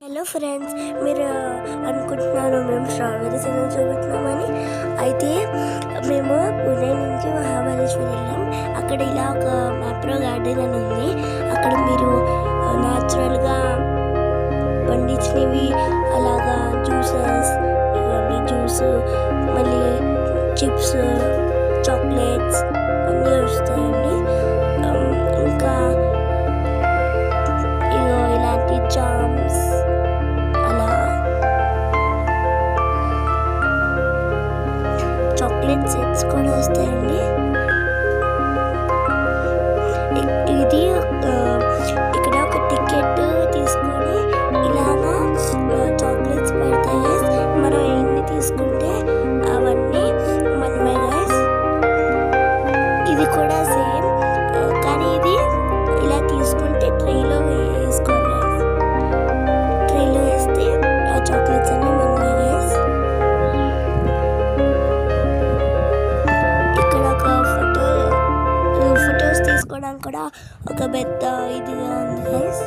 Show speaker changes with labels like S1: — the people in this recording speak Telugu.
S1: హలో ఫ్రెండ్స్, మీరు అనుకుంటున్నారు మేము స్ట్రాబెరీస్ ఎందుకు చూపెట్టినామని. అయితే మేము పుణే నుంచి మహాబలేశ్వర్ వెళ్ళాం. అక్కడ ఇలా ఒక మ్యాప్రో గార్డెన్ అని ఉంది. అక్కడ మీరు న్యాచురల్గా పండించినవి అలాగా జ్యూసెస్, ఇవన్నీ జ్యూస్, మళ్ళీ చిప్స్, చాక్లెట్స్ అన్నీ వస్తాయండి. ఇంకా ఇగో ఇలాంటి జామ్స్, చాక్లెట్ సెట్స్ కూడా వస్తాయండి. ఇది ఇక్కడ ఒక టికెట్ తీసుకొని ఇలాగా చాక్లెట్స్ పెడతాయి. మనం ఎన్ని తీసుకుంటే అవన్నీ మనమే గైస్. ఇది కూడా సేమ్, కానీ ఇది ఇలా తీసుకుంటే ట్రేలో వేసుకోవాలి. ట్రేలో వేస్తే ఆ చాక్లెట్స్ అన్నీ మనమే గైస్. ఫొటోస్ తీసుకోవడానికి కూడా ఒక పెద్ద ఇదిగా ఉంది గైస్.